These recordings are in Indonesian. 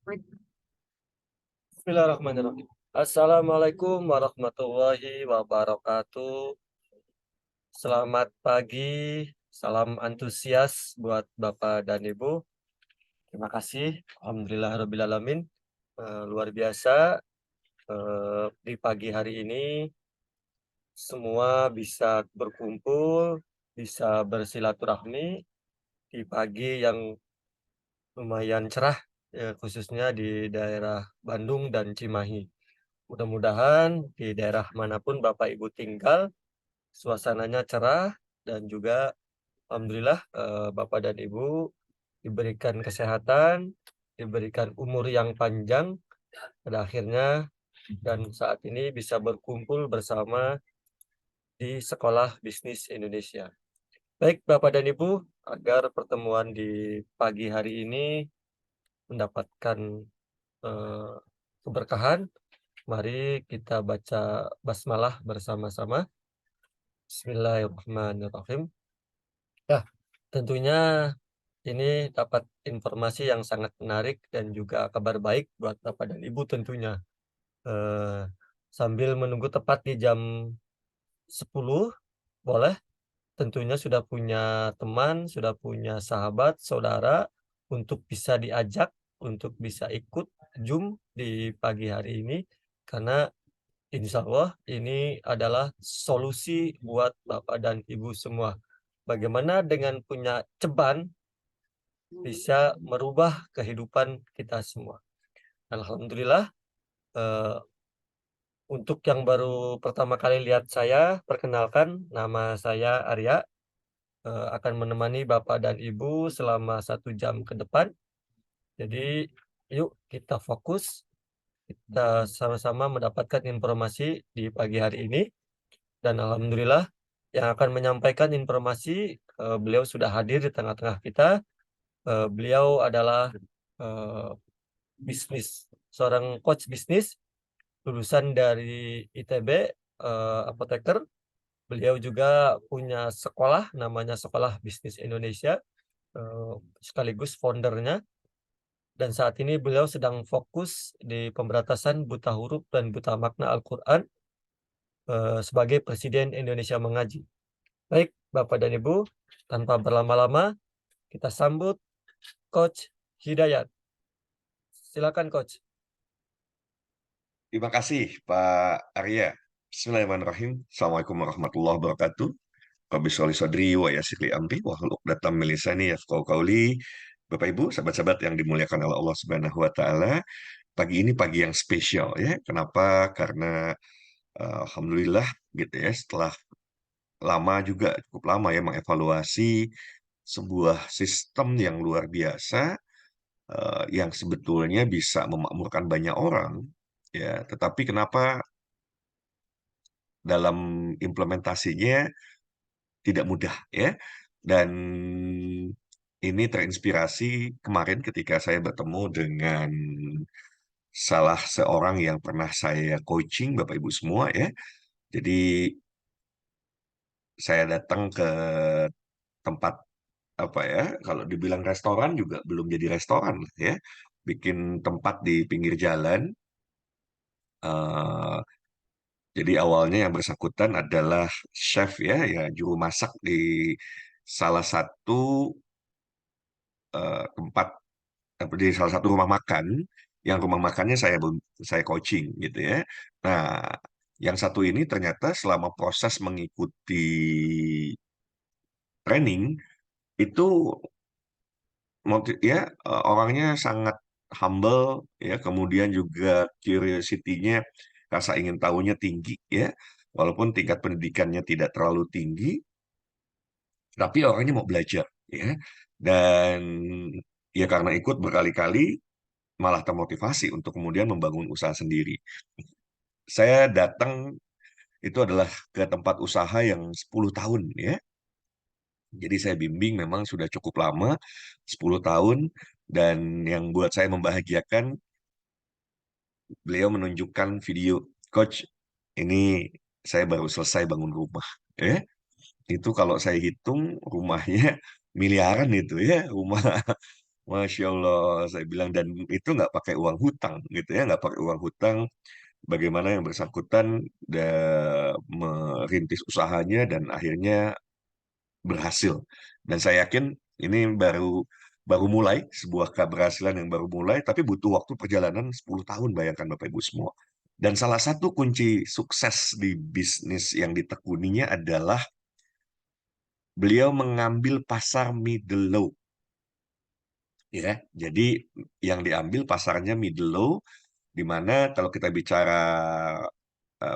Bismillahirrahmanirrahim. Assalamualaikum warahmatullahi wabarakatuh. Selamat pagi, salam antusias buat Bapak dan Ibu. Terima kasih, alhamdulillahirrabbilalamin. Luar biasa, di pagi hari ini semua bisa berkumpul, bisa bersilaturahmi di pagi yang lumayan cerah, khususnya di daerah Bandung dan Cimahi. Mudah-mudahan di daerah manapun Bapak Ibu tinggal, suasananya cerah dan juga alhamdulillah, Bapak dan Ibu diberikan kesehatan, diberikan umur yang panjang pada akhirnya dan saat ini bisa berkumpul bersama di Sekolah Bisnis Indonesia. Baik Bapak dan Ibu, agar pertemuan di pagi hari ini mendapatkan, eee, keberkahan, mari kita baca basmalah bersama-sama. Bismillahirrahmanirrahim. Ya, tentunya ini dapat informasi yang sangat menarik dan juga kabar baik buat Bapak dan Ibu tentunya. Eee, Sambil menunggu tepat di jam 10 boleh, tentunya sudah punya teman, sudah punya sahabat, saudara, untuk bisa diajak, untuk bisa ikut Zoom di pagi hari ini, karena insya Allah ini adalah solusi buat Bapak dan Ibu semua. Bagaimana dengan punya ceban bisa merubah kehidupan kita semua. Alhamdulillah, eee, untuk yang baru pertama kali lihat saya, perkenalkan nama saya Arya, akan menemani Bapak dan Ibu selama 1 jam ke depan. Jadi yuk kita fokus, kita sama-sama mendapatkan informasi di pagi hari ini dan alhamdulillah yang akan menyampaikan informasi, beliau sudah hadir di tengah-tengah kita, beliau adalah, eee, seorang coach bisnis lulusan dari ITB, apoteker. Beliau juga punya sekolah namanya Sekolah Bisnis Indonesia, sekaligus founder-nya dan saat ini beliau sedang fokus di pemberantasan buta huruf dan buta makna Al-Qur'an, sebagai Presiden Indonesia Mengaji. Baik, Bapak dan Ibu, tanpa berlama-lama kita sambut Coach Hidayat. Silakan Coach. Terima kasih Pak Arya. Bismillahirrahmanirrahim. Assalamualaikum warahmatullahi wabarakatuh. Rabbi sholli sadri wa yassir li amri wahlul 'uqdatam min lisani yafqahu qawli. Bapak Ibu, sahabat-sahabat yang dimuliakan oleh Allah Subhanahu wa taala, pagi ini pagi yang spesial ya. Kenapa? Karena alhamdulillah gitu ya, setelah lama juga cukup lama ya mengevaluasi sebuah sistem yang luar biasa yang sebetulnya bisa memakmurkan banyak orang ya, tetapi kenapa dalam implementasinya tidak mudah ya. Dan ini terinspirasi kemarin ketika saya bertemu dengan salah seorang yang pernah saya coaching Bapak Ibu semua ya. Jadi saya datang ke tempat apa ya, kalau dibilang restoran juga belum jadi restoran lah ya. Bikin tempat di pinggir jalan. eh, Jadi awalnya yang bersangkutan adalah chef ya, ya juru masak di salah satu tempat di salah satu rumah makan, yang rumah makannya saya coaching gitu ya. Nah, yang satu ini ternyata selama proses mengikuti training itu ya orangnya sangat humble ya, kemudian juga curiosity-nya, rasa ingin tahunya tinggi ya, walaupun tingkat pendidikannya tidak terlalu tinggi, tapi orangnya mau belajar ya. Dan ya karena ikut berkali-kali malah termotivasi untuk kemudian membangun usaha sendiri. Saya datang itu adalah ke tempat usaha yang 10 tahun ya. Jadi saya bimbing memang sudah cukup lama, 10 tahun, dan yang buat saya membahagiakan, beliau menunjukkan video, Coach, ini saya baru selesai bangun rumah. Ya, itu kalau saya hitung rumahnya miliaran itu ya, rumah Masya Allah, saya bilang, dan itu nggak pakai uang hutang gitu ya, nggak pakai uang hutang. Bagaimana yang bersangkutan merintis usahanya dan akhirnya berhasil. Dan saya yakin ini baru baru mulai, sebuah keberhasilan yang baru mulai, tapi butuh waktu perjalanan 10 tahun, bayangkan Bapak Ibu semua. Dan salah satu kunci sukses di bisnis yang ditekuninya adalah beliau mengambil pasar middle low, ya. Jadi yang diambil pasarnya middle low, di mana kalau kita bicara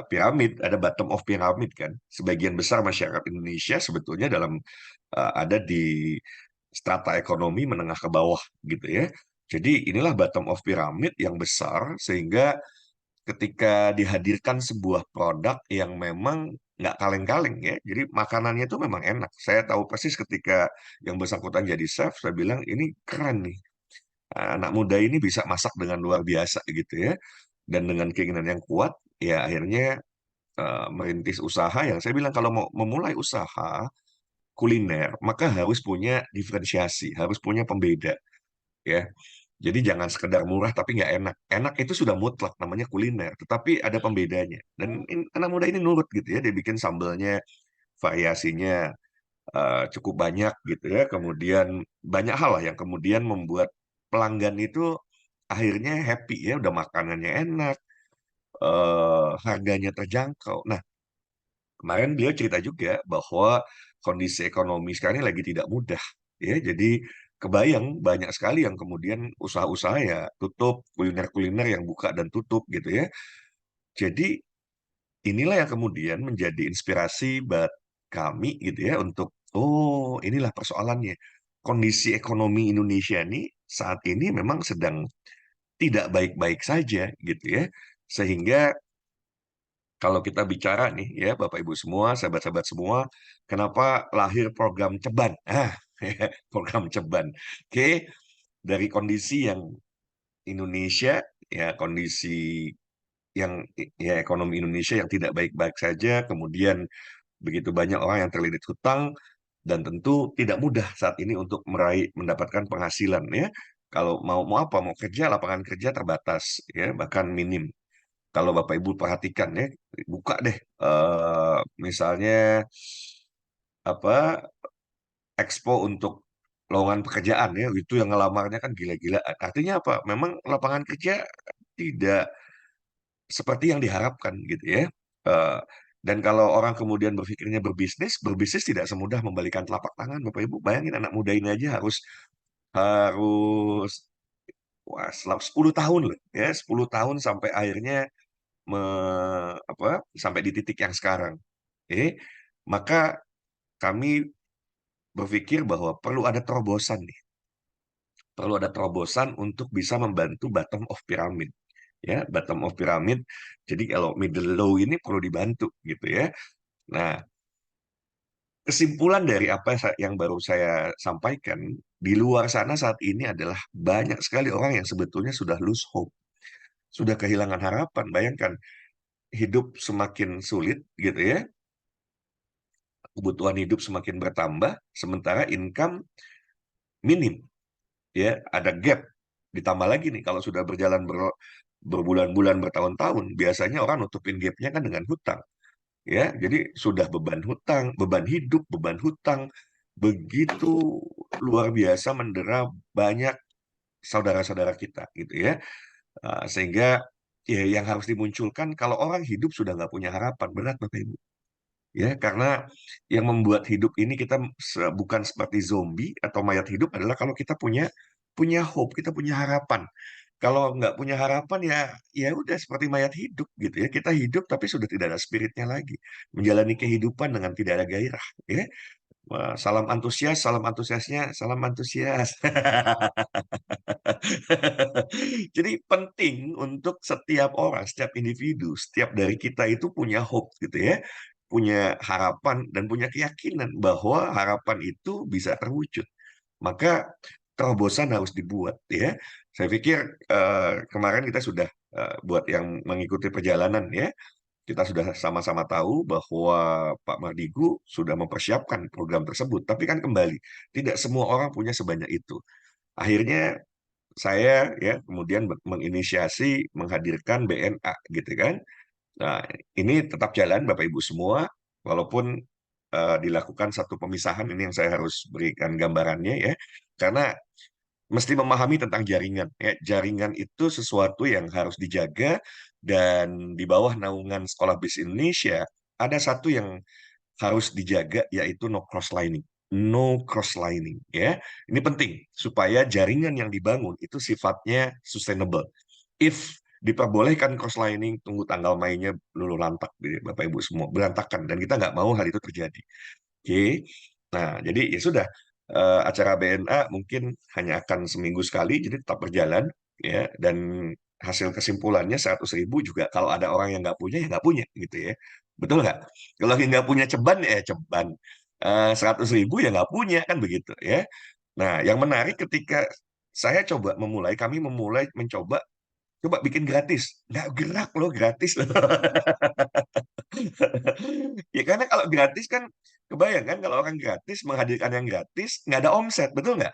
piramid, ada bottom of piramid kan. Sebagian besar masyarakat Indonesia sebetulnya ada di strata ekonomi menengah ke bawah gitu ya. Jadi inilah bottom of pyramid yang besar, sehingga ketika dihadirkan sebuah produk yang memang nggak kaleng-kaleng ya, jadi makanannya itu memang enak. Saya tahu persis ketika yang bersangkutan jadi chef, saya bilang ini keren nih. Anak muda ini bisa masak dengan luar biasa gitu ya. Dan dengan keinginan yang kuat, ya akhirnya merintis usaha yang saya bilang kalau mau memulai usaha kuliner, maka harus punya diferensiasi, harus punya pembeda, ya. Jadi jangan sekedar murah tapi nggak enak. Enak itu sudah mutlak namanya kuliner, tetapi ada pembedanya. Dan anak muda ini nurut gitu ya, dia bikin sambelnya variasinya cukup banyak gitu ya. Kemudian banyak hal lah yang kemudian membuat pelanggan itu akhirnya happy ya, udah makanannya enak, harganya terjangkau. Nah, kemarin beliau cerita juga bahwa kondisi ekonomi sekarang ini lagi tidak mudah, ya. Jadi kebayang banyak sekali yang kemudian usaha-usaha ya tutup, kuliner-kuliner yang buka dan tutup gitu ya. Jadi inilah yang kemudian menjadi inspirasi buat kami gitu ya untuk, oh inilah persoalannya. Kondisi ekonomi Indonesia ini saat ini memang sedang tidak baik-baik saja gitu ya. Sehingga kalau kita bicara nih ya Bapak Ibu semua, sahabat-sahabat semua, kenapa lahir program Ceban? Program Ceban. Oke, dari kondisi yang Indonesia, ya kondisi yang ya ekonomi Indonesia yang tidak baik-baik saja, kemudian begitu banyak orang yang terlilit hutang, dan tentu tidak mudah saat ini untuk mendapatkan penghasilan ya. Kalau mau apa, mau kerja, lapangan kerja terbatas ya, bahkan minim. Kalau Bapak Ibu perhatikan ya, buka deh misalnya apa expo untuk lowongan pekerjaan ya, itu yang ngelamarnya kan gila-gilaan. Artinya apa? Memang lapangan kerja tidak seperti yang diharapkan gitu ya. Eh, dan kalau orang kemudian berpikirnya berbisnis, berbisnis tidak semudah membalikan telapak tangan, Bapak Ibu. Bayangin anak muda ini aja harus harus wah, 10 tahun loh ya, 10 tahun sampai akhirnya sampai di titik yang sekarang. Maka kami berpikir bahwa perlu ada terobosan nih, perlu ada terobosan untuk bisa membantu bottom of pyramid. Ya, bottom of pyramid. Jadi kalau middle low ini perlu dibantu gitu ya. Nah, kesimpulan dari apa yang baru saya sampaikan, di luar sana saat ini adalah banyak sekali orang yang sebetulnya sudah lose hope, sudah kehilangan harapan. Bayangkan, hidup semakin sulit gitu ya, kebutuhan hidup semakin bertambah, sementara income minim. Ya, ada gap. Ditambah lagi nih, kalau sudah berjalan berbulan-bulan, bertahun-tahun, biasanya orang nutupin gapnya kan dengan hutang. Ya, jadi sudah beban hutang, beban hidup, beban hutang begitu luar biasa mendera banyak saudara-saudara kita gitu ya. Sehingga ya yang harus dimunculkan kalau orang hidup sudah nggak punya harapan, berat Bapak Ibu. Ya, karena yang membuat hidup ini kita bukan seperti zombie atau mayat hidup adalah kalau kita punya punya hope, kita punya harapan. Kalau nggak punya harapan ya ya udah seperti mayat hidup gitu ya. Kita hidup tapi sudah tidak ada spiritnya lagi. Menjalani kehidupan dengan tidak ada gairah ya. Wah, salam antusias, salam antusiasnya, salam antusias. Jadi penting untuk setiap orang, setiap individu, setiap dari kita itu punya hope gitu ya, punya harapan dan punya keyakinan bahwa harapan itu bisa terwujud. Maka terobosan harus dibuat ya. Saya pikir kemarin kita sudah buat yang mengikuti perjalanan ya, kita sudah sama-sama tahu bahwa Pak Mardigu sudah mempersiapkan program tersebut. Tapi kan kembali, tidak semua orang punya sebanyak itu. Akhirnya saya ya kemudian menginisiasi menghadirkan BNA gitu kan. Nah, ini tetap jalan Bapak Ibu semua, walaupun dilakukan satu pemisahan, ini yang saya harus berikan gambarannya ya, karena mesti memahami tentang jaringan. Ya. Jaringan itu sesuatu yang harus dijaga, dan di bawah naungan Sekolah Bis Indonesia, ada satu yang harus dijaga, yaitu no cross-lining. No cross-lining. Ya. Ini penting, supaya jaringan yang dibangun itu sifatnya sustainable. If diperbolehkan cross-lining, tunggu tanggal mainnya luluh lantak, Bapak Ibu semua, berantakan. Dan kita nggak mau hal itu terjadi. Oke, nah jadi ya sudah, acara BNA mungkin hanya akan seminggu sekali, jadi tetap berjalan ya. Dan hasil kesimpulannya 100.000 juga, kalau ada orang yang nggak punya ya nggak punya gitu ya, betul nggak? Kalau lagi nggak punya ceban ya ceban, 100.000 ya nggak punya kan begitu ya. Nah yang menarik ketika kami memulai mencoba coba bikin gratis, nggak gerak loh, gratis loh. Ya karena kalau gratis kan, kebayang kan kalau orang gratis menghadirkan yang gratis, nggak ada omset, betul nggak?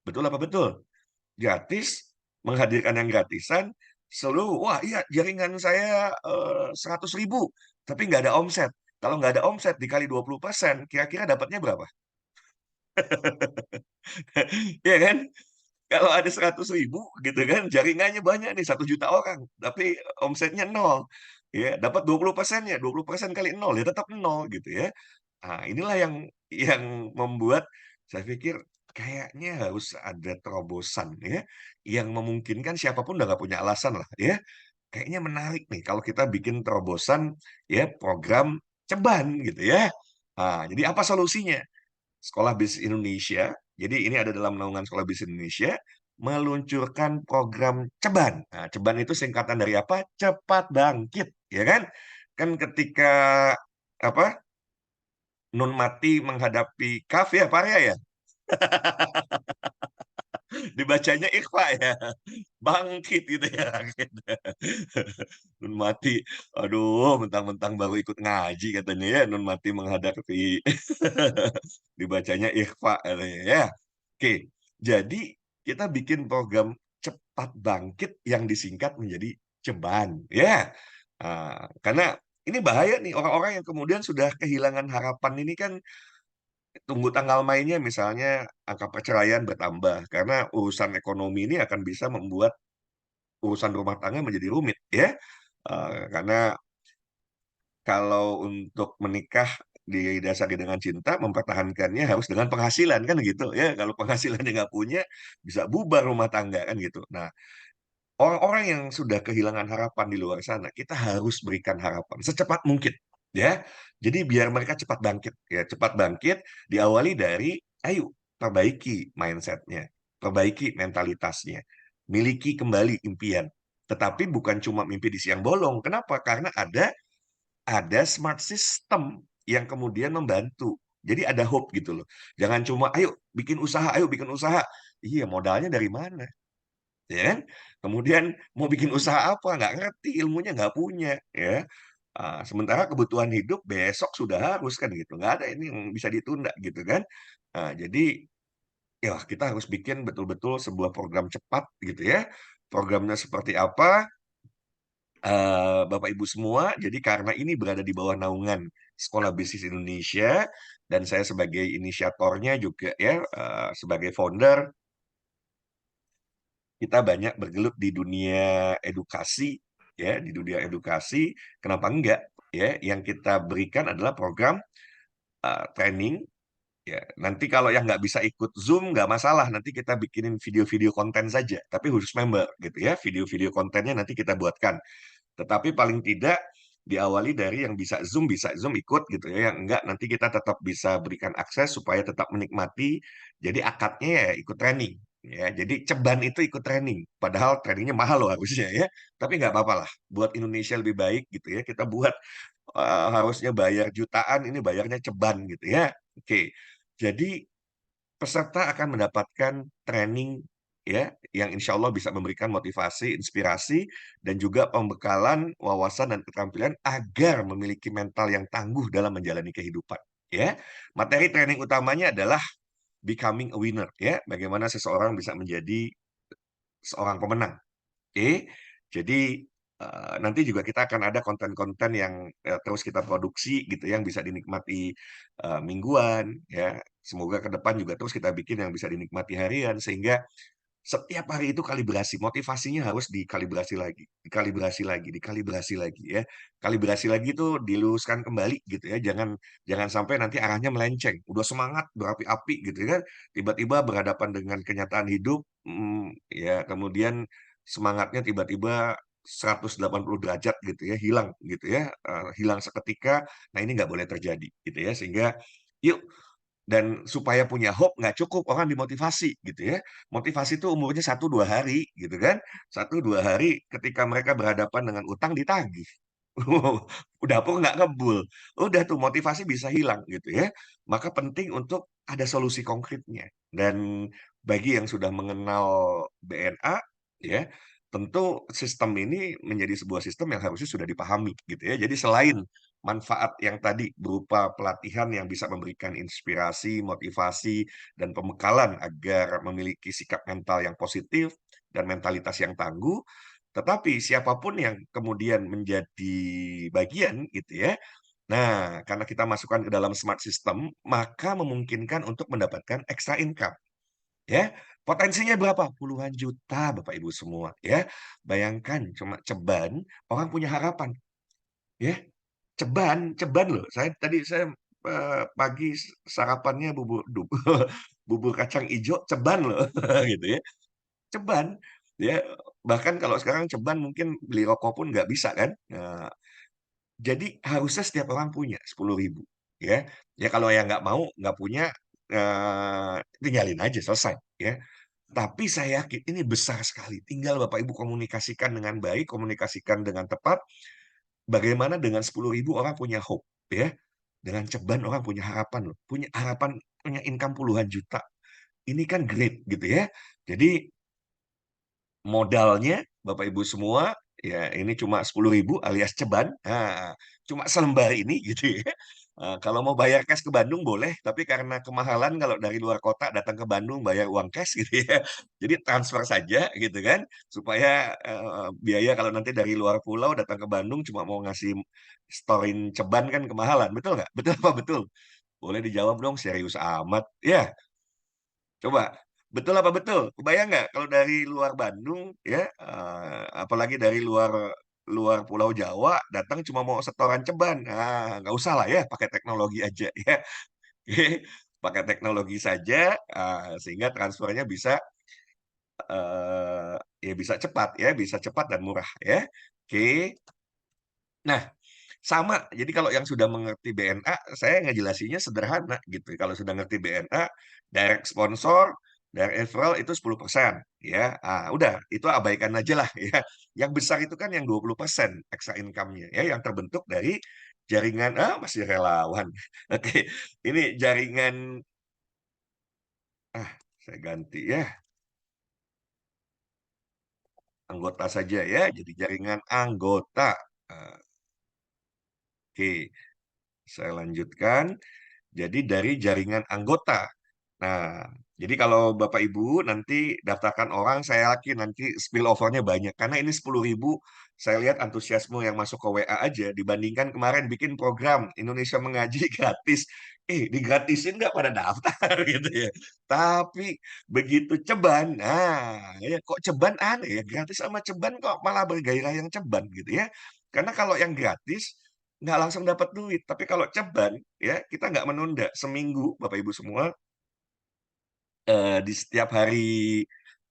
Betul apa betul? Gratis, menghadirkan yang gratisan, selalu, wah iya jaringan saya 100.000, tapi nggak ada omset. Kalau nggak ada omset dikali 20%, kira-kira dapatnya berapa? Iya kan? Kalau ada 100.000 gitu kan, jaringannya banyak nih 1 juta orang, tapi omsetnya nol, ya dapat 20%-nya, 20% kali nol ya tetap nol gitu ya. Nah, inilah yang membuat saya pikir kayaknya harus ada terobosan ya, yang memungkinkan siapapun udah nggak punya alasan lah ya. Kayaknya menarik nih kalau kita bikin terobosan ya, program ceban gitu ya. Nah, jadi apa solusinya? Sekolah Bisnis Indonesia, jadi ini ada dalam naungan Sekolah Bisnis Indonesia, meluncurkan program Ceban. Nah, Ceban itu singkatan dari apa? Cepat Bangkit, ya kan? Kan ketika apa? Nun mati menghadapi kaf ya, Pak Arya ya? Dibacanya ikhfa ya. Bangkit gitu ya. Nun mati, aduh, mentang-mentang baru ikut ngaji katanya ya, nun mati menghadapi dibacanya ikhfa katanya ya. Oke, jadi kita bikin program cepat bangkit yang disingkat menjadi ceban ya. Karena ini bahaya nih, orang-orang yang kemudian sudah kehilangan harapan ini kan, tunggu tanggal mainnya misalnya angka perceraian bertambah karena urusan ekonomi ini akan bisa membuat urusan rumah tangga menjadi rumit ya. Karena kalau untuk menikah didasari dengan cinta, mempertahankannya harus dengan penghasilan kan gitu ya. Kalau penghasilannya nggak punya, bisa bubar rumah tangga kan gitu. Nah, orang-orang yang sudah kehilangan harapan di luar sana, kita harus berikan harapan secepat mungkin, ya. Jadi biar mereka cepat bangkit, ya cepat bangkit diawali dari, ayo perbaiki mindsetnya, perbaiki mentalitasnya, miliki kembali impian. Tetapi bukan cuma mimpi di siang bolong. Kenapa? Karena ada smart system yang kemudian membantu. Jadi ada hope gitu loh. Jangan cuma ayo bikin usaha. Iya, modalnya dari mana? Ya kan? Kemudian mau bikin usaha apa, nggak ngerti, ilmunya nggak punya, ya. Sementara kebutuhan hidup besok sudah harus kan gitu, nggak ada ini yang bisa ditunda gitu kan. Jadi ya kita harus bikin betul-betul sebuah program cepat gitu ya. Programnya seperti apa, Bapak Ibu semua, jadi karena ini berada di bawah naungan Sekolah Bisnis Indonesia, dan saya sebagai inisiatornya juga ya, sebagai founder, kita banyak bergelut di dunia edukasi ya, di dunia edukasi. Kenapa enggak ya? Yang kita berikan adalah program training ya. Nanti kalau yang nggak bisa ikut Zoom nggak masalah, nanti kita bikinin video-video konten saja, tapi khusus member gitu ya. Video-video kontennya nanti kita buatkan, tetapi paling tidak diawali dari yang bisa Zoom ikut gitu ya. Yang enggak, nanti kita tetap bisa berikan akses supaya tetap menikmati. Jadi akadnya ya ikut training. Ya, jadi ceban itu ikut training. Padahal trainingnya mahal loh harusnya ya. Tapi nggak apa-apa lah. Buat Indonesia lebih baik gitu ya. Kita buat harusnya bayar jutaan, ini bayarnya ceban gitu ya. Oke. Jadi peserta akan mendapatkan training ya, yang insya Allah bisa memberikan motivasi, inspirasi, dan juga pembekalan wawasan dan keterampilan agar memiliki mental yang tangguh dalam menjalani kehidupan. Ya, materi training utamanya adalah becoming a winner ya, bagaimana seseorang bisa menjadi seorang pemenang. Oke, jadi, nanti juga kita akan ada konten-konten yang, terus kita produksi gitu yang bisa dinikmati, mingguan ya. Semoga ke depan juga terus kita bikin yang bisa dinikmati harian, sehingga setiap hari itu kalibrasi, motivasinya harus dikalibrasi lagi dikalibrasi lagi dikalibrasi lagi ya. Kalibrasi lagi itu diluruskan kembali gitu ya, jangan jangan sampai nanti arahnya melenceng. Udah semangat, berapi-api gitu kan, tiba-tiba berhadapan dengan kenyataan hidup, ya kemudian semangatnya tiba-tiba 180 derajat gitu ya, hilang gitu ya, hilang seketika. Nah ini nggak boleh terjadi gitu ya, sehingga yuk dan supaya punya hope nggak cukup orang dimotivasi gitu ya. Motivasi itu umurnya 1 2 hari gitu kan. 1 2 hari ketika mereka berhadapan dengan utang ditagih. Dapur nggak ngebul. Udah tuh motivasi bisa hilang gitu ya. Maka penting untuk ada solusi konkretnya. Dan bagi yang sudah mengenal BNA ya, tentu sistem ini menjadi sebuah sistem yang harusnya sudah dipahami gitu ya. Jadi selain manfaat yang tadi berupa pelatihan yang bisa memberikan inspirasi, motivasi, dan pembekalan agar memiliki sikap mental yang positif dan mentalitas yang tangguh. Tetapi siapapun yang kemudian menjadi bagian gitu ya. Nah, karena kita masukkan ke dalam smart system, maka memungkinkan untuk mendapatkan extra income ya. Potensinya berapa? Puluhan juta Bapak Ibu semua ya. Bayangkan cuma ceban orang punya harapan ya. Ceban ceban loh. Saya, pagi sarapannya bubur bubur kacang ijo ceban loh, gitu ya. Ceban, ya. Bahkan kalau sekarang ceban mungkin beli rokok pun nggak bisa kan. Jadi harusnya setiap orang punya 10.000 ya. Ya kalau yang nggak mau, nggak punya, tinggalin aja selesai ya. Tapi saya yakin ini besar sekali, tinggal Bapak Ibu komunikasikan dengan baik, komunikasikan dengan tepat, bagaimana dengan 10.000 orang punya hope ya. Dengan ceban orang punya harapan loh, punya harapan punya income puluhan juta. Ini kan great gitu ya. Jadi modalnya Bapak Ibu semua, ya ini cuma 10.000 alias ceban, nah, cuma selembar ini gitu ya. Kalau mau bayar cash ke Bandung boleh, tapi karena kemahalan kalau dari luar kota datang ke Bandung bayar uang cash gitu ya. Jadi transfer saja gitu kan, supaya, biaya kalau nanti dari luar pulau datang ke Bandung cuma mau ngasih store-in ceban kan kemahalan, betul nggak? Betul apa betul? Boleh dijawab dong, serius amat. Ya, coba, betul apa betul? Kebayang nggak kalau dari luar Bandung ya, apalagi dari luar luar Pulau Jawa datang cuma mau setoran ceban, nggak usah lah ya, pakai teknologi aja ya. Pakai teknologi saja, sehingga transfernya bisa, ya bisa cepat dan murah ya. Oke. Nah, sama, jadi kalau yang sudah mengerti BNA, saya ngejelasinnya sederhana gitu. Kalau sudah ngerti BNA, direct sponsor, direct referral itu 10% ya. Udah, itu abaikan aja lah ya. Yang besar itu kan yang 20% extra income-nya ya, yang terbentuk dari jaringan masih relawan. Oke, ini jaringan saya ganti ya, anggota saja ya, jadi jaringan anggota. Eee, oke, saya lanjutkan. Jadi dari jaringan anggota. Nah, jadi kalau Bapak Ibu nanti daftarkan orang, saya yakin nanti spillover-nya banyak. Karena ini 10.000, saya lihat antusiasme yang masuk ke WA aja dibandingkan kemarin bikin program Indonesia Mengaji gratis. Digratisin nggak pada daftar gitu ya. Tapi begitu ceban, ya kok ceban aneh ya, gratis sama ceban kok malah bergairah yang ceban gitu ya. Karena kalau yang gratis nggak langsung dapat duit, tapi kalau ceban ya kita nggak menunda seminggu Bapak Ibu semua, di setiap hari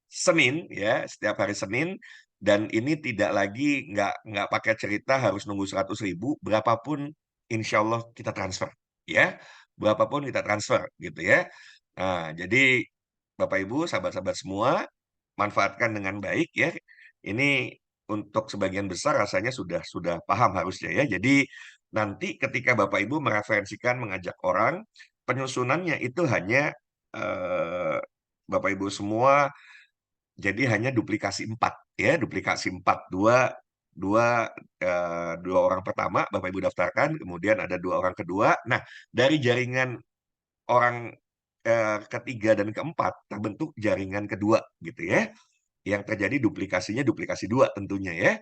Senin ya, setiap hari Senin dan ini tidak lagi nggak pakai cerita harus nunggu 100.000, berapapun insya Allah kita transfer ya, berapapun kita transfer gitu ya. Nah, jadi Bapak Ibu, sahabat-sahabat semua, manfaatkan dengan baik ya. Ini untuk sebagian besar rasanya sudah paham harusnya ya. Jadi nanti ketika Bapak Ibu mereferensikan, mengajak orang, penyusunannya itu hanya, eee, Bapak Ibu semua jadi hanya duplikasi 4 ya, duplikasi 4, 2, 2 orang pertama Bapak Ibu daftarkan, kemudian ada 2 orang kedua. Nah, dari jaringan orang ketiga dan keempat terbentuk jaringan kedua gitu ya, yang terjadi duplikasinya duplikasi 2 tentunya ya.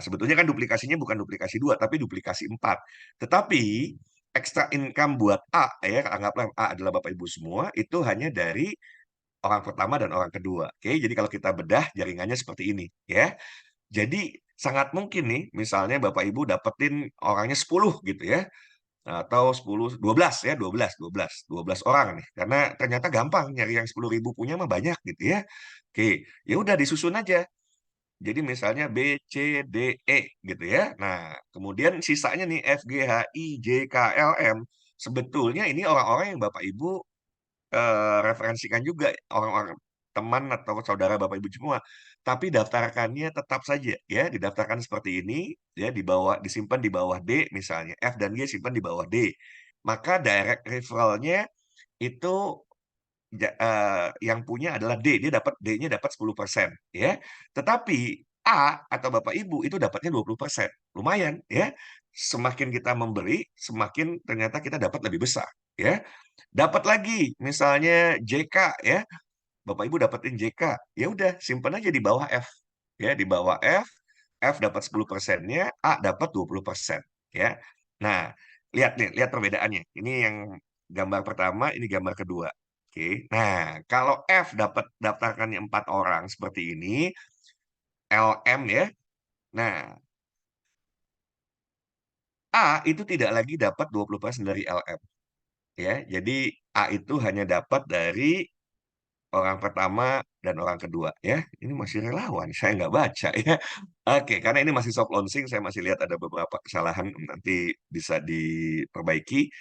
Sebetulnya kan duplikasinya bukan duplikasi 2 tapi duplikasi 4. Tetapi extra income buat A ya, anggaplah A adalah Bapak Ibu semua, itu hanya dari orang pertama dan orang kedua. Oke, jadi kalau kita bedah jaringannya seperti ini ya. Jadi sangat mungkin nih misalnya Bapak Ibu dapetin orangnya 10 gitu ya, atau 10, 12 ya, 12 orang nih. Karena ternyata gampang nyari yang 10.000 punya mah banyak gitu ya. Oke, ya udah disusun aja. Jadi misalnya B, C, D, E gitu ya. Nah, kemudian sisanya nih F, G, H, I, J, K, L, M. Sebetulnya ini orang-orang yang Bapak Ibu referensikan juga orang-orang teman atau saudara Bapak Ibu semua. Tapi daftarkannya tetap saja ya, didaftarkan seperti ini ya, disimpan di bawah D misalnya, F dan G simpan di bawah D. Maka direct referral-nya itu yang punya adalah D, D-nya dapat 10% ya. Tetapi A atau Bapak Ibu itu dapatnya 20%. Lumayan ya. Semakin kita memberi, semakin ternyata kita dapat lebih besar ya. Dapat lagi misalnya JK ya, Bapak Ibu dapetin JK, ya udah simpan aja di bawah F. Ya, di bawah F, F dapat 10%-nya, A dapat 20% ya. Nah, lihat nih, lihat perbedaannya. Ini yang gambar pertama, ini gambar kedua. Oke. Nah, kalau F dapat daftarkannya 4 orang seperti ini, LM ya. Nah, A itu tidak lagi dapat 20% dari LM ya. Jadi A itu hanya dapat dari orang pertama dan orang kedua ya. Ini masih relawan, saya nggak baca ya. Oke, karena ini masih soft launching, saya masih lihat ada beberapa kesalahan, nanti bisa diperbaiki.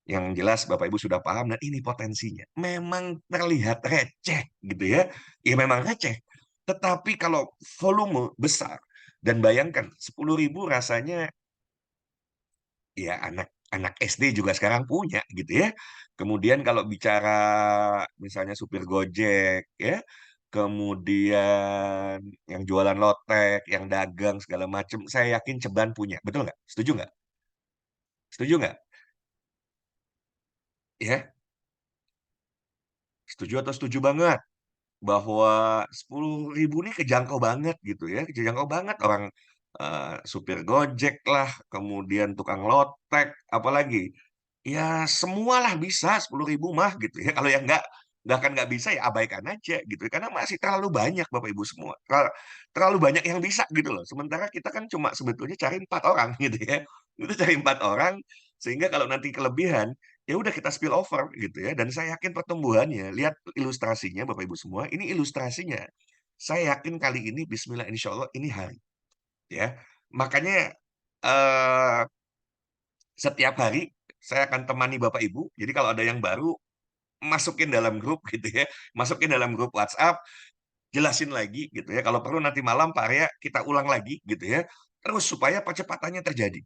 Yang jelas Bapak Ibu sudah paham dan ini potensinya. Memang terlihat receh gitu ya. Ya memang receh. Tetapi kalau volume besar dan bayangkan 10.000 rasanya ya anak SD juga sekarang punya gitu ya. Kemudian kalau bicara misalnya supir Gojek ya, kemudian yang jualan lotek, yang dagang segala macam, saya yakin ceban punya. Betul nggak? Setuju nggak? Setuju nggak? Ya, setuju atau setuju banget? Bahwa 10.000 nih kejangkau banget gitu ya, kejangkau banget orang, supir Gojek lah, kemudian tukang lotek, apalagi, ya semualah bisa 10.000 mah gitu ya, kalau yang nggak akan nggak bisa ya abaikan aja gitu, karena masih terlalu banyak Bapak Ibu semua, terlalu banyak yang bisa gitu loh, sementara kita kan cuma sebetulnya cari 4 orang gitu ya, itu cari 4 orang, sehingga kalau nanti kelebihan, ya udah kita spill over gitu ya, dan saya yakin pertumbuhannya, lihat ilustrasinya Bapak Ibu semua, ini ilustrasinya. Saya yakin kali ini bismillah insyaallah ini hari, ya. Makanya, eee, setiap hari saya akan temani Bapak Ibu, jadi kalau ada yang baru, masukin dalam grup gitu ya, masukin dalam grup WhatsApp, jelasin lagi gitu ya, kalau perlu nanti malam Pak Arya kita ulang lagi gitu ya, terus supaya percepatannya terjadi.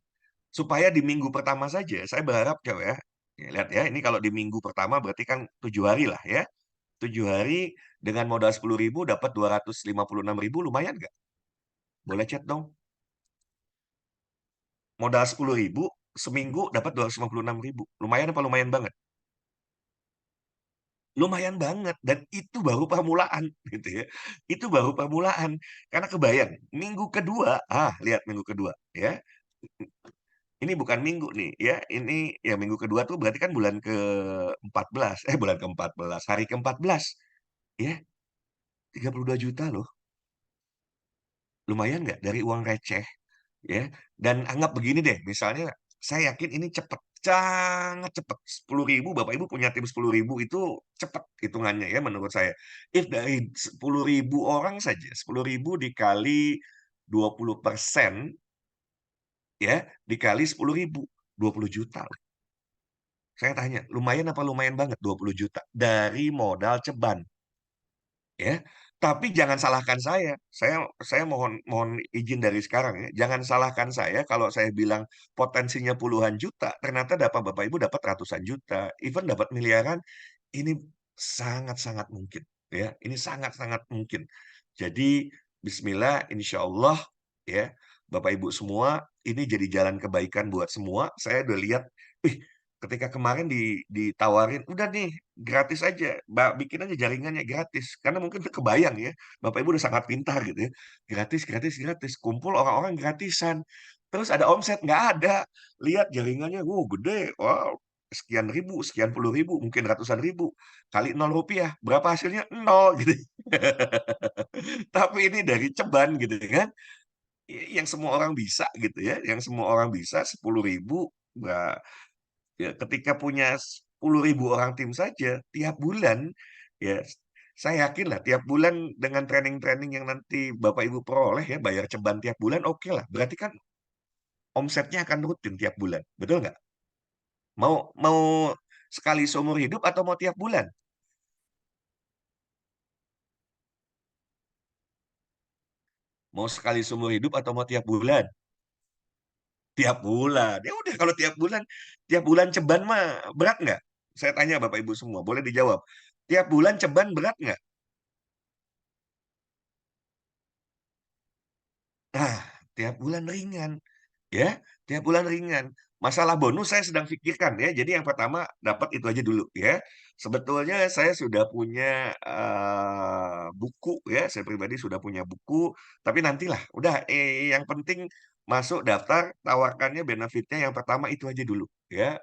Supaya di minggu pertama saja, saya berharap ya, ya lihat ya, ini kalau di minggu pertama berarti kan 7 hari lah ya. 7 hari dengan modal 10.000 dapat 256.000 lumayan nggak? Boleh chat dong. Modal 10.000 seminggu dapat 256.000. Lumayan apa lumayan banget? Lumayan banget dan itu baru permulaan gitu ya. Itu baru permulaan. Karena kebayang minggu kedua, lihat minggu kedua ya. Ini bukan minggu nih ya, ini ya minggu kedua tuh berarti kan bulan ke-14, bulan ke-14, hari ke-14 ya, 32 juta loh. Lumayan nggak dari uang receh ya. Dan anggap begini deh, misalnya saya yakin ini cepet, sangat cepet. 10.000 Bapak Ibu punya tim 10.000 itu cepet hitungannya ya menurut saya. If dari 10.000 orang saja, 10.000 dikali 20% ya, dikali 10.000, 20 juta. Saya tanya, lumayan apa lumayan banget 20 juta dari modal ceban, ya. Tapi jangan salahkan saya. Saya mohon mohon izin dari sekarang ya, jangan salahkan saya kalau saya bilang potensinya puluhan juta, ternyata dapat Bapak Ibu dapat ratusan juta, even dapat miliaran, ini sangat-sangat mungkin, ya. Ini sangat-sangat mungkin. Jadi bismillah, insyaallah ya, Bapak Ibu semua, ini jadi jalan kebaikan buat semua. Saya udah lihat, wih Ketika kemarin ditawarin, "Udah nih, gratis aja, bikin aja jaringannya gratis." Karena mungkin kebayang ya, Bapak Ibu udah sangat pintar gitu ya, gratis gratis gratis, kumpul orang-orang gratisan, terus ada omset, nggak ada. Lihat jaringannya, gede, wow, sekian ribu, sekian puluh ribu, mungkin ratusan ribu, kali ₹0, berapa hasilnya? Nol gitu. Tapi ini dari ceban gitu kan, yang semua orang bisa gitu ya, yang semua orang bisa 10.000, ya, ketika punya 10.000 orang tim saja, tiap bulan, ya saya yakin lah tiap bulan dengan training-training yang nanti Bapak Ibu peroleh ya, bayar ceban tiap bulan, oke lah. Berarti kan omsetnya akan rutin tiap bulan, betul nggak? Mau mau sekali seumur hidup atau mau tiap bulan? Mau sekali seumur hidup atau mau tiap bulan? Tiap bulan. Ya udah kalau tiap bulan ceban mah berat nggak? Saya tanya Bapak Ibu semua, boleh dijawab. Tiap bulan ceban berat nggak? Nah, tiap bulan ringan, ya, tiap bulan ringan. Masalah bonus saya sedang pikirkan ya, jadi yang pertama dapat itu aja dulu ya. Sebetulnya saya sudah punya, buku ya, saya pribadi sudah punya buku, tapi nantilah, udah, yang penting masuk daftar, tawarkannya benefitnya yang pertama itu aja dulu ya,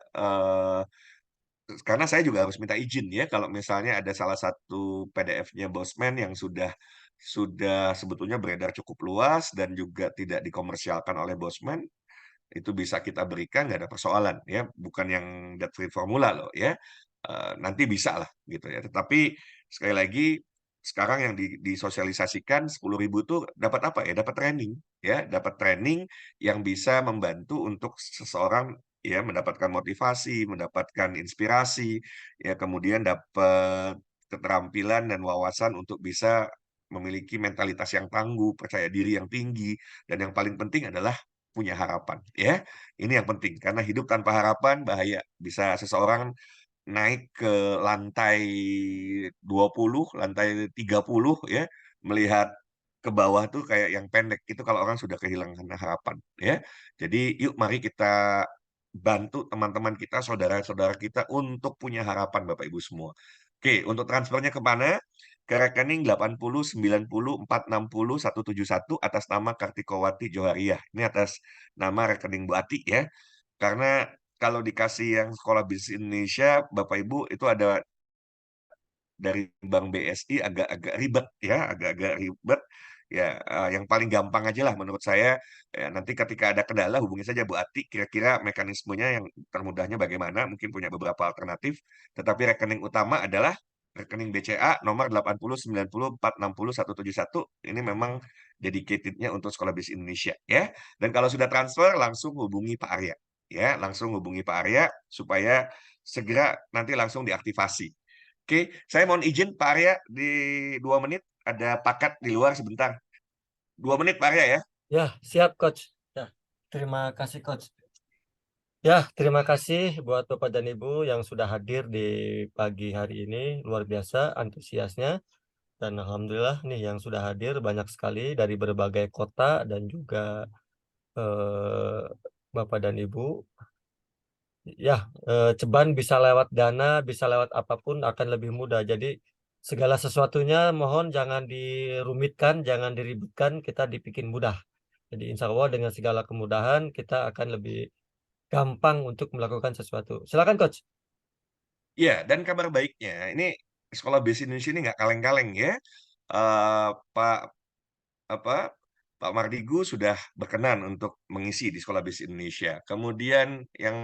karena saya juga harus minta izin ya, kalau misalnya ada salah satu PDF-nya Bosman yang sudah sebetulnya beredar cukup luas dan juga tidak dikomersialkan oleh Bosman, itu bisa kita berikan nggak ada persoalan ya, bukan yang debt free formula loh ya, nanti bisa lah gitu ya. Tetapi sekali lagi sekarang yang disosialisasikan 10.000 tuh dapat apa ya, dapat training ya, dapat training yang bisa membantu untuk seseorang ya mendapatkan motivasi, mendapatkan inspirasi, ya kemudian dapat keterampilan dan wawasan untuk bisa memiliki mentalitas yang tangguh, percaya diri yang tinggi, dan yang paling penting adalah punya harapan, ya. Ini yang penting, karena hidup tanpa harapan bahaya. Bisa seseorang naik ke lantai 20, lantai 30 ya, melihat ke bawah tuh kayak yang pendek, itu kalau orang sudah kehilangan harapan, ya. Jadi yuk mari kita bantu teman-teman kita, saudara-saudara kita untuk punya harapan Bapak Ibu semua. Oke, untuk transfernya ke mana? Ke rekening 8090460171 atas nama Kartikowati Johariah. Ini atas nama rekening Bu Ati ya. Karena kalau dikasih yang Sekolah Bisnis Indonesia, Bapak Ibu itu ada dari Bank BSI agak-agak ribet ya, agak-agak ribet. Ya, yang paling gampang aja lah menurut saya, nanti ketika ada kendala hubungi saja Bu Ati, kira-kira mekanismenya yang termudahnya bagaimana, mungkin punya beberapa alternatif. Tetapi rekening utama adalah rekening BCA nomor 8090460171. Ini memang dedicated-nya untuk Sekolah Bisnis Indonesia ya. Dan kalau sudah transfer langsung hubungi Pak Arya ya, langsung hubungi Pak Arya supaya segera nanti langsung diaktifasi. Oke, saya mohon izin Pak Arya di 2 menit, ada paket di luar sebentar. 2 menit Pak Arya ya. Ya, siap Coach. Ya, terima kasih Coach. Ya, terima kasih buat Bapak dan Ibu yang sudah hadir di pagi hari ini. Luar biasa antusiasnya. Dan alhamdulillah nih yang sudah hadir banyak sekali dari berbagai kota dan juga eh, Bapak dan Ibu. Ya, ceban bisa lewat dana, bisa lewat apapun akan lebih mudah. Jadi segala sesuatunya mohon jangan dirumitkan, jangan diributkan, kita dibikin mudah. Jadi insya Allah dengan segala kemudahan kita akan lebih gampang untuk melakukan sesuatu. Silakan Coach. Iya, dan kabar baiknya, ini Sekolah Bisnis Indonesia ini nggak kaleng-kaleng ya. Pak apa Pak Mardigu sudah berkenan untuk mengisi di Sekolah Bisnis Indonesia. Kemudian yang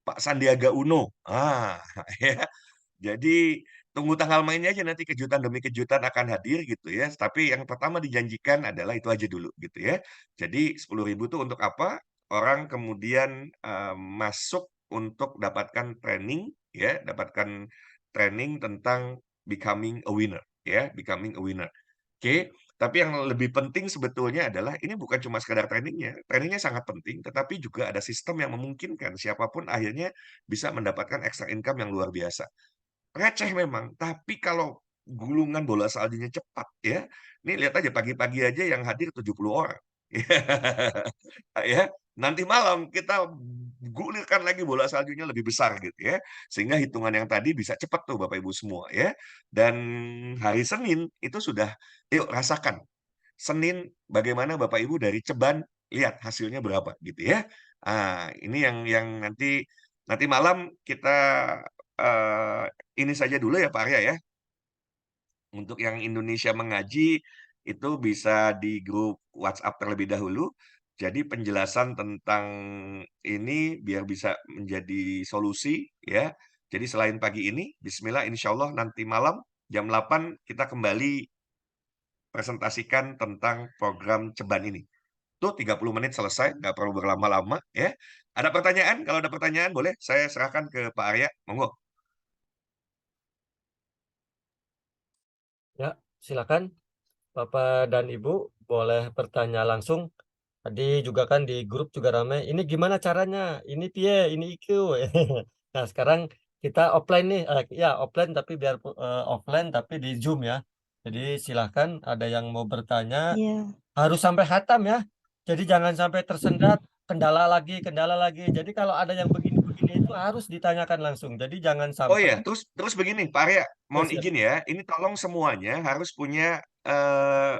Pak Sandiaga Uno, ya. Jadi tunggu tanggal mainnya aja nanti kejutan demi kejutan akan hadir gitu ya. Tapi yang pertama dijanjikan adalah itu aja dulu gitu ya. Jadi 10.000 itu untuk apa? Orang kemudian, masuk untuk dapatkan training ya, dapatkan training tentang becoming a winner ya, becoming a winner. Oke, tapi yang lebih penting sebetulnya adalah ini bukan cuma sekadar trainingnya sangat penting, tetapi juga ada sistem yang memungkinkan siapapun akhirnya bisa mendapatkan extra income yang luar biasa. Receh memang, tapi kalau gulungan bola saljunya cepat ya, ini lihat aja pagi-pagi aja yang hadir 70 orang. Ya, nanti malam kita gulirkan lagi bola saljunya lebih besar gitu ya. Sehingga hitungan yang tadi bisa cepat tuh Bapak Ibu semua ya. Dan hari Senin itu sudah, yuk rasakan. Senin bagaimana Bapak Ibu dari ceban lihat hasilnya berapa gitu ya. Ah, ini yang nanti nanti malam kita eh, ini saja dulu ya Pak Arya ya. Untuk yang Indonesia mengaji itu bisa di grup WhatsApp terlebih dahulu. Jadi penjelasan tentang ini biar bisa menjadi solusi ya. Jadi selain pagi ini, Bismillah insya Allah nanti malam jam 8 kita kembali presentasikan tentang program ceban ini. Tuh 30 menit selesai, nggak perlu berlama-lama ya. Ada pertanyaan? Kalau ada pertanyaan boleh saya serahkan ke Pak Arya. Monggo. Ya, silakan Bapak dan Ibu boleh bertanya langsung. Tadi juga kan di grup juga ramai, ini gimana caranya? Ini piye, ini iku. Nah, sekarang kita offline nih, ya offline tapi biar offline tapi di Zoom ya. Jadi silakan ada yang mau bertanya Iya. harus sampai khatam ya. Jadi jangan sampai tersendat, kendala lagi, kendala lagi. Jadi kalau ada yang begini-begini itu harus ditanyakan langsung. Jadi jangan Oh sampai ya, terus terus begini, Pak Arya, ya mohon siap. izin ya, ini tolong semuanya harus punya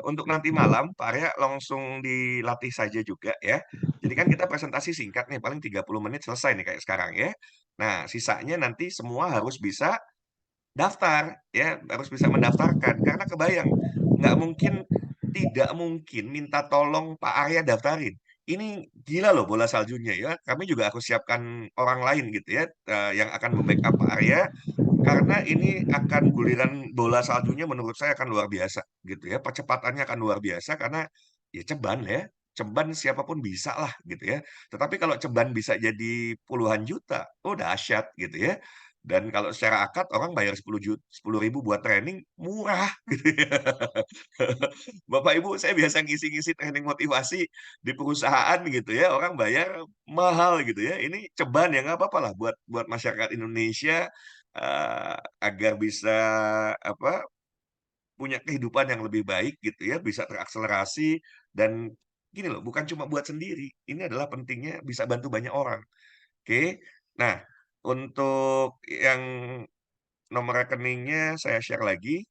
untuk nanti malam, Pak Arya langsung dilatih saja juga ya. Jadi kan kita presentasi singkat nih, paling 30 menit selesai nih kayak sekarang ya. Nah, sisanya nanti semua harus bisa daftar ya, harus bisa mendaftarkan karena kebayang nggak mungkin tidak mungkin minta tolong Pak Arya daftarin. Ini gila loh bola saljunya ya. Kami juga aku siapkan orang lain gitu ya yang akan membackup Pak Arya karena ini akan guliran bola saljunya menurut saya akan luar biasa gitu ya. Percepatannya akan luar biasa karena ya ceban ya. Ceban siapapun bisa lah gitu ya. Tetapi kalau ceban bisa jadi puluhan juta, oh dahsyat gitu ya. Dan kalau secara akad orang bayar 10 ribu buat training murah gitu ya. Bapak Ibu saya biasa ngisi-ngisi training motivasi di perusahaan gitu ya, orang bayar mahal gitu ya. Ini ceban ya nggak apa-apa lah buat buat masyarakat Indonesia agar bisa apa punya kehidupan yang lebih baik gitu ya, bisa terakselerasi dan gini loh, bukan cuma buat sendiri. Ini adalah pentingnya bisa bantu banyak orang. Oke. Nah, untuk yang nomor rekeningnya saya share lagi,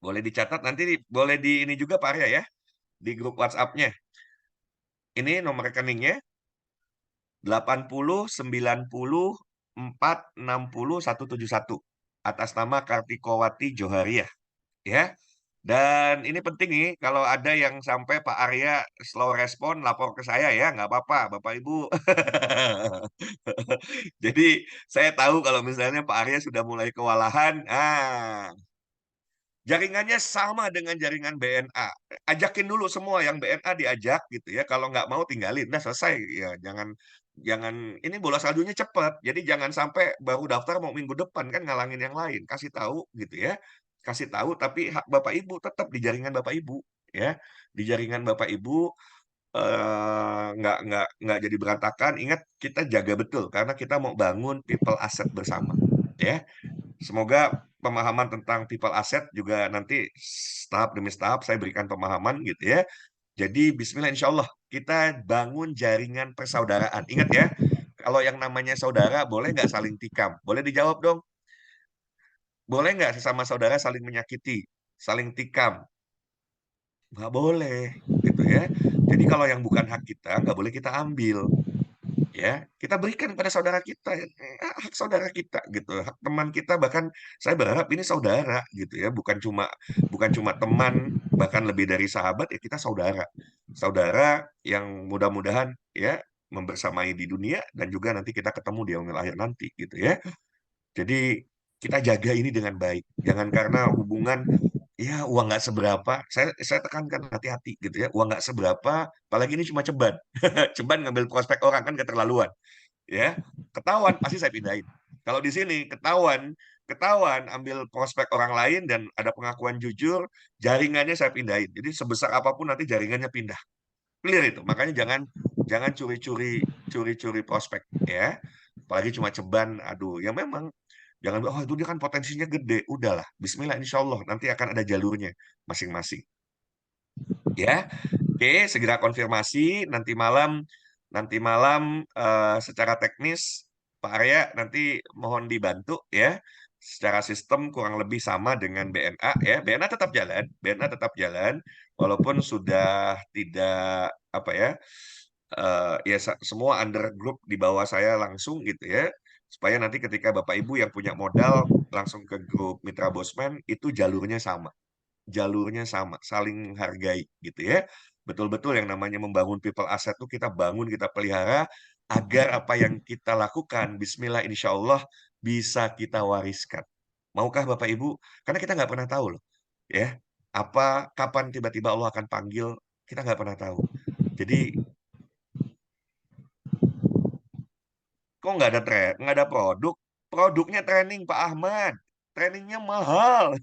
boleh dicatat nanti boleh di ini juga Pak Arya ya, di grup WhatsApp-nya. Ini nomor rekeningnya 8090460171 atas nama Kartikowati Johariah ya. Dan ini penting nih, kalau ada yang sampai Pak Arya slow respon, lapor ke saya ya, nggak apa-apa, Bapak Ibu. Jadi saya tahu kalau misalnya Pak Arya sudah mulai kewalahan, jaringannya sama dengan jaringan BNA. Ajakin dulu semua yang BNA diajak gitu ya. Kalau nggak mau tinggalin, nah selesai. Ya jangan jangan ini bola saljunya cepat. Jadi jangan sampai baru daftar mau minggu depan kan ngalangin yang lain. Kasih tahu gitu ya. Kasih tahu tapi hak Bapak Ibu tetap di jaringan Bapak Ibu ya. Di jaringan Bapak Ibu nggak jadi berantakan. Ingat kita jaga betul karena kita mau bangun people asset bersama ya. Semoga pemahaman tentang people asset juga nanti tahap demi tahap saya berikan pemahaman gitu ya. Jadi Bismillah insya Allah kita bangun jaringan persaudaraan. Ingat ya, kalau yang namanya saudara boleh nggak saling tikam? Boleh dijawab dong. Boleh nggak sesama saudara saling menyakiti, saling tikam? Nggak boleh gitu ya. Jadi kalau yang bukan hak kita nggak boleh kita ambil. Ya kita berikan pada saudara kita hak saudara kita gitu hak teman kita bahkan saya berharap ini saudara gitu ya bukan cuma teman bahkan lebih dari sahabat ya kita saudara saudara yang mudah-mudahan ya membersamai di dunia dan juga nanti kita ketemu di yaumil akhir nanti gitu ya jadi kita jaga ini dengan baik jangan karena hubungan ya uang nggak seberapa saya tekankan hati-hati gitu ya uang nggak seberapa apalagi ini cuma ceban ceban ngambil prospek orang kan keterlaluan ya ketahuan pasti saya pindahin kalau di sini ketahuan ketahuan ambil prospek orang lain dan ada pengakuan jujur jaringannya saya pindahin jadi sebesar apapun nanti jaringannya pindah clear itu makanya jangan jangan curi-curi prospek ya apalagi cuma ceban aduh ya memang jangan oh itu dia kan potensinya gede udahlah Bismillah insya Allah nanti akan ada jalurnya masing-masing ya Oke, segera konfirmasi nanti malam secara teknis Pak Arya nanti mohon dibantu ya. Secara sistem kurang lebih sama dengan BNA ya. BNA tetap jalan walaupun sudah tidak apa ya ya semua under group di bawah saya langsung gitu ya. Supaya nanti ketika Bapak Ibu yang punya modal langsung ke grup Mitra Bosman itu jalurnya sama, saling hargai gitu ya. Betul-betul yang namanya membangun people asset itu kita bangun, kita pelihara agar apa yang kita lakukan, Bismillah insya Allah bisa kita wariskan. Maukah Bapak Ibu? Karena kita nggak pernah tahu loh, ya. Kapan tiba-tiba Allah akan panggil, kita nggak pernah tahu. Jadi kok nggak ada produk? Produknya training Pak Ahmad, trainingnya mahal.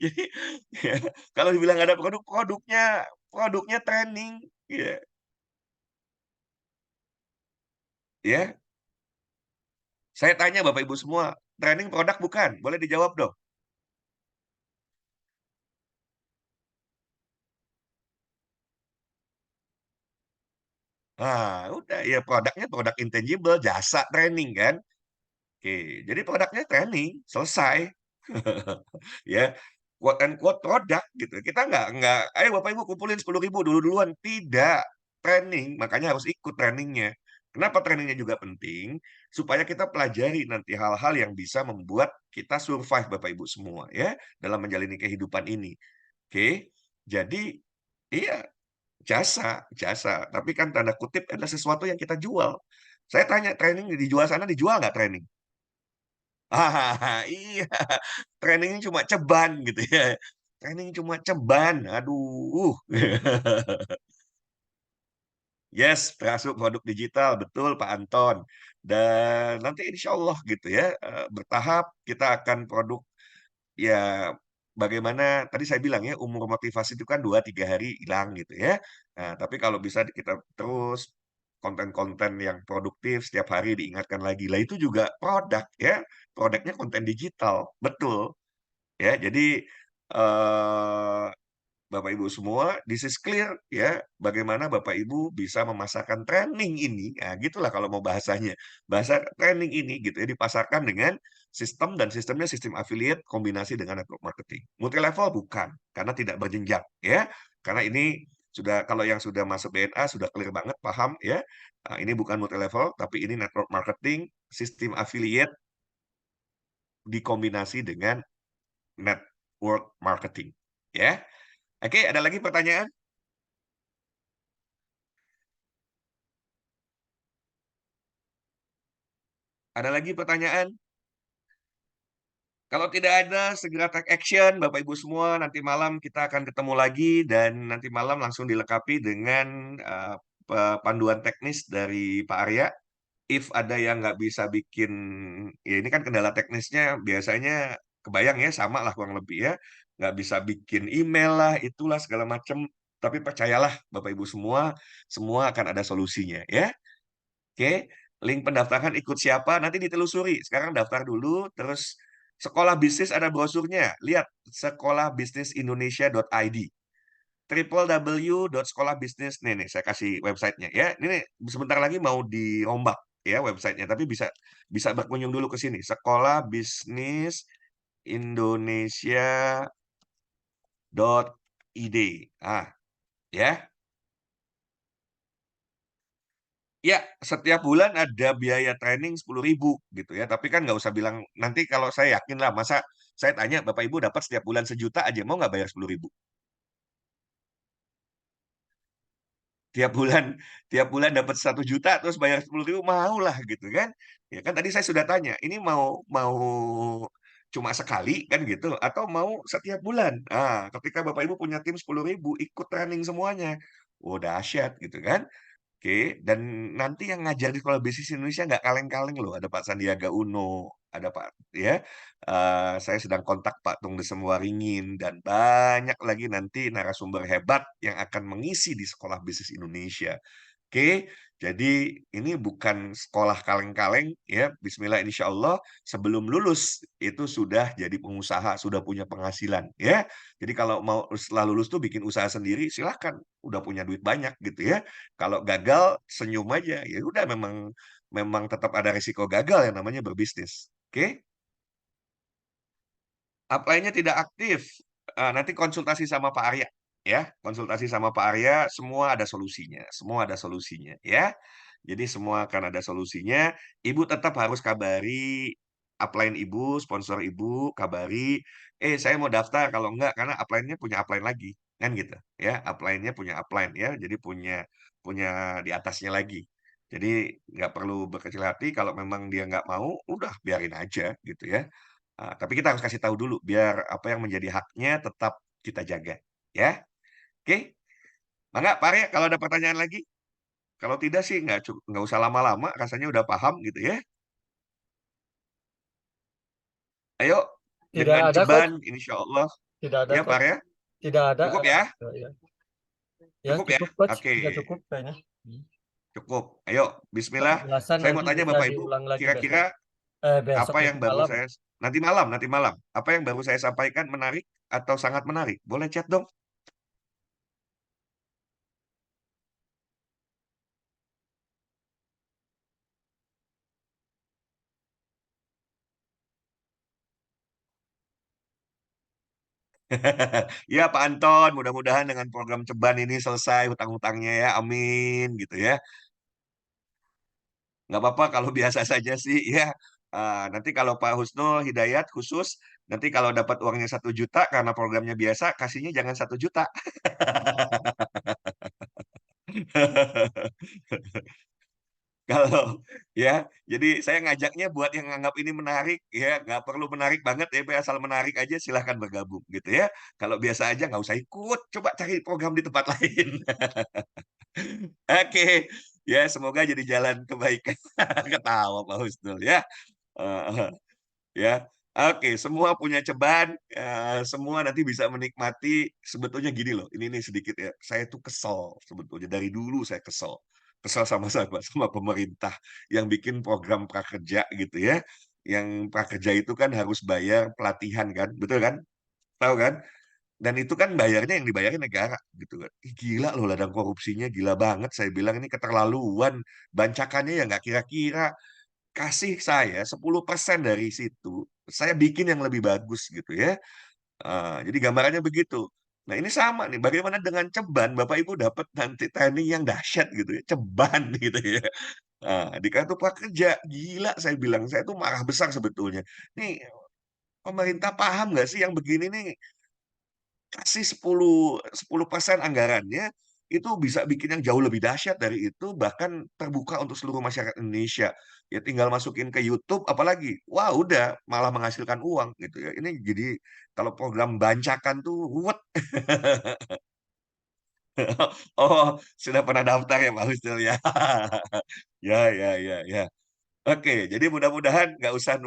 Jadi ya, kalau dibilang nggak ada produk, produknya training, ya, ya. Saya tanya Bapak Ibu semua, training produk bukan? Boleh dijawab dong. Ah, udah ya produknya produk intangible, jasa training kan. Oke, jadi produknya training, selesai. Ya, quote and quote produk gitu. Kita nggak, ayo Bapak Ibu kumpulin 10.000 dulu-duluan. Tidak, training, makanya harus ikut trainingnya. Kenapa trainingnya juga penting? Supaya kita pelajari nanti hal-hal yang bisa membuat kita survive Bapak Ibu semua ya dalam menjalani kehidupan ini. Oke, jadi iya jasa, jasa. Tapi kan tanda kutip adalah sesuatu yang kita jual. Saya tanya training dijual sana dijual nggak training? Ah, iya, trainingnya cuma ceban gitu ya. Training cuma ceban, aduh. Yes, termasuk produk digital, betul Pak Anton. Dan nanti insya Allah gitu ya, bertahap kita akan produk ya bagaimana tadi saya bilang ya umur motivasi itu kan 2-3 hari hilang gitu ya. Nah, tapi kalau bisa kita terus konten-konten yang produktif setiap hari diingatkan lagi. Lah itu juga produk ya. Produknya konten digital. Betul ya. Jadi eh Bapak Ibu semua, this is clear ya, bagaimana Bapak Ibu bisa memasarkan training ini, nah gitulah kalau mau bahasanya, bahasa training ini gitu ya, dipasarkan dengan sistem dan sistemnya sistem affiliate kombinasi dengan network marketing. Multi level bukan, karena tidak berjenjang ya, karena ini sudah kalau yang sudah masuk BNA sudah clear banget paham ya. Nah, ini bukan multi level tapi ini network marketing, sistem affiliate dikombinasi dengan network marketing ya. Oke, ada lagi pertanyaan? Ada lagi pertanyaan? Kalau tidak ada, segera take action, Bapak Ibu semua. Nanti malam kita akan ketemu lagi dan nanti malam langsung dilengkapi dengan panduan teknis dari Pak Arya. If ada yang nggak bisa bikin, ya ini kan kendala teknisnya biasanya kebayang ya, sama lah kurang lebih ya. Nggak bisa bikin email lah, itulah segala macam. Tapi percayalah Bapak Ibu semua akan ada solusinya ya. Oke, link pendaftaran ikut siapa nanti ditelusuri. Sekarang daftar dulu, terus sekolah bisnis ada brosurnya. Lihat sekolahbisnisindonesia.id. www.sekolahbisnis nih saya kasih websitenya ya. Ini sebentar lagi mau dirombak ya websitenya, tapi bisa bisa berkunjung dulu ke sini. sekolahbisnisindonesia.id. Ah, ya. Ya, setiap bulan ada biaya training 10.000 gitu ya. Tapi kan nggak usah bilang nanti kalau saya yakin lah. Masa saya tanya Bapak Ibu dapat setiap bulan 1 juta aja mau nggak bayar 10.000? Tiap bulan tiap bulan dapat 1 juta terus bayar 10.000 mau lah gitu kan? Ya kan tadi saya sudah tanya. Ini mau mau cuma sekali kan gitu atau mau setiap bulan? Ah, ketika Bapak Ibu punya tim 10.000 ikut training semuanya. Oh dahsyat gitu kan? Oke, dan nanti yang ngajar di Sekolah Bisnis Indonesia nggak kaleng-kaleng loh, ada Pak Sandiaga Uno, ada Pak ya, saya sedang kontak Pak Tung Desem Waringin, dan banyak lagi nanti narasumber hebat yang akan mengisi di Sekolah Bisnis Indonesia. Oke, jadi ini bukan sekolah kaleng-kaleng ya, bismillah insyaallah sebelum lulus itu sudah jadi pengusaha, sudah punya penghasilan ya. Jadi kalau mau setelah lulus tuh bikin usaha sendiri silahkan, udah punya duit banyak gitu ya. Kalau gagal senyum aja, ya udah memang memang tetap ada risiko gagal yang namanya berbisnis. Oke? Apply-nya tidak aktif, nanti konsultasi sama Pak Arya, ya. Konsultasi sama Pak Arya, semua ada solusinya, ya. Jadi semua akan ada solusinya, Ibu tetap harus kabari upline Ibu, sponsor Ibu, kabari, "Eh, saya mau daftar," kalau enggak karena upline-nya punya upline lagi, kan gitu, ya. Upline-nya punya upline, ya, jadi punya punya di atasnya lagi. Jadi nggak perlu berkecil hati kalau memang dia nggak mau, udah biarin aja gitu ya. Tapi kita harus kasih tahu dulu biar apa yang menjadi haknya tetap kita jaga, ya. Oke, mangga Pak Arya kalau ada pertanyaan lagi? Kalau tidak sih nggak usah lama-lama, rasanya udah paham gitu ya. Ayo Tidak dengan ada ceban coach, insyaallah tidak ada ya Pak coach, Arya? tidak ada. Cukup ya? Ya, ya Cukup ya? cukup coach, Oke, sudah cukup kayaknya. cukup. Ayo bismillah. Penjelasan Saya mau nanti tanya bisa Bapak Ibu, diulang lagi besok. kira-kira Besok apa yang nanti baru malam. saya nanti malam, apa yang baru saya sampaikan menarik atau sangat menarik? Boleh chat dong. Ya Pak Anton, mudah-mudahan dengan program ceban ini selesai hutang-hutangnya ya, amin gitu ya. Nggak apa-apa kalau biasa saja sih ya. Nanti kalau Pak Husnul Hidayat khusus, nanti kalau dapat uangnya 1 juta karena programnya biasa, kasihnya jangan 1 juta. Kalau ya, jadi saya ngajaknya buat yang nganggap ini menarik ya, nggak perlu menarik banget ya, asal menarik aja silahkan bergabung gitu ya. Kalau biasa aja nggak usah ikut, coba cari program di tempat lain. Oke, ya semoga jadi jalan kebaikan. Ketawa Pak Husnul ya. Heeh, ya. Oke, semua punya ceban, semua nanti bisa menikmati sebetulnya gini loh, ini nih sedikit ya, saya tuh kesel sebetulnya, dari dulu saya kesel. Kesel sama pemerintah yang bikin program prakerja gitu ya, yang prakerja itu kan harus bayar pelatihan kan, betul kan? Tahu kan? Dan itu kan bayarnya yang dibayarin negara gitu kan. Ih, gila loh ladang korupsinya, gila banget saya bilang ini keterlaluan. Bancakannya ya nggak kira-kira. Kasih saya 10% dari situ, saya bikin yang lebih bagus gitu ya. Jadi gambarannya begitu. Nah ini sama nih, bagaimana dengan ceban, Bapak Ibu dapat nanti training yang dahsyat gitu ya, ceban gitu ya. Di kartu prakerja, gila saya bilang, saya tuh marah besar sebetulnya. Nih pemerintah paham nggak sih yang begini nih kasih 10% anggarannya, itu bisa bikin yang jauh lebih dahsyat dari itu, bahkan terbuka untuk seluruh masyarakat Indonesia. Ya tinggal masukin ke YouTube apalagi, wah udah malah menghasilkan uang gitu ya. Ini jadi kalau program bancakan tuh ruwet. Oh, sudah pernah daftar ya Pak Husnul ya? Ya ya ya ya. Oke, jadi mudah-mudahan nggak usah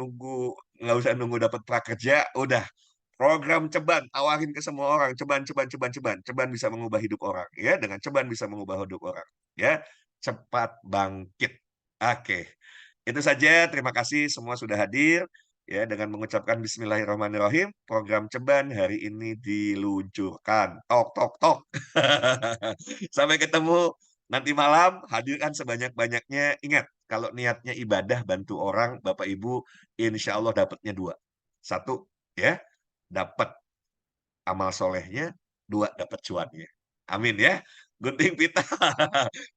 nunggu dapat prakerja, udah program Ceban tawarin ke semua orang, Ceban Ceban Ceban Ceban. Ceban bisa mengubah hidup orang, ya, dengan Ceban bisa mengubah hidup orang, ya. Cepat bangkit. Oke. Itu saja, terima kasih semua sudah hadir. Ya, dengan mengucapkan bismillahirrahmanirrahim, program Ceban hari ini diluncurkan. Tok tok tok. Sampai ketemu nanti malam, hadirkan sebanyak-banyaknya. Ingat, kalau niatnya ibadah bantu orang, Bapak Ibu, insya Allah dapatnya dua. Satu, ya, dapat amal solehnya, dua dapat cuannya. Amin ya. Gunting pita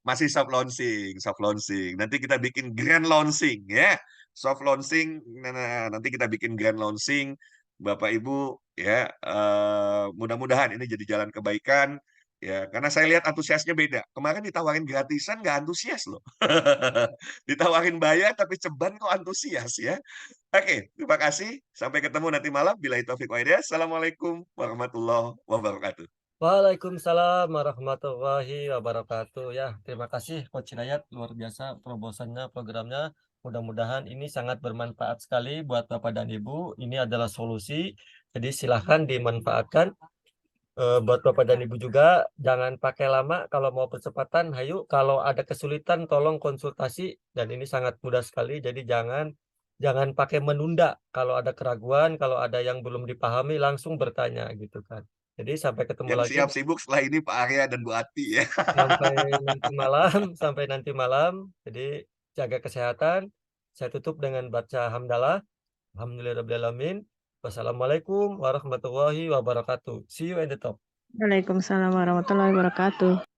masih soft launching, soft launching. Nanti kita bikin grand launching ya. Soft launching, nah, nanti kita bikin grand launching. Bapak Ibu ya, mudah-mudahan ini jadi jalan kebaikan ya. Karena saya lihat antusiasnya beda. Kemarin ditawarin gratisan nggak antusias loh. Ditawarin bayar tapi ceban kok antusias ya. Oke, terima kasih. Sampai ketemu nanti malam. Billahi taufiq wa hidayah. Assalamualaikum warahmatullahi wabarakatuh. Waalaikumsalam warahmatullahi wabarakatuh. Ya, terima kasih Coach Hidayat, luar biasa terobosannya, programnya. Mudah-mudahan ini sangat bermanfaat sekali buat Bapak dan Ibu. Ini adalah solusi, jadi silahkan dimanfaatkan. Buat Bapak dan Ibu juga, jangan pakai lama kalau mau percepatan, hayu. Kalau ada kesulitan tolong konsultasi dan ini sangat mudah sekali, jadi jangan pakai menunda. Kalau ada keraguan, kalau ada yang belum dipahami langsung bertanya gitu kan. Jadi sampai ketemu Yang lagi siap sibuk setelah ini Pak Arya dan Bu Ati ya. sampai nanti malam, sampai nanti malam. Jadi jaga kesehatan. Saya tutup dengan baca hamdalah. Alhamdulillahirabbil alamin. Wassalamualaikum warahmatullahi wabarakatuh. See you at the top. Waalaikumsalam warahmatullahi wabarakatuh.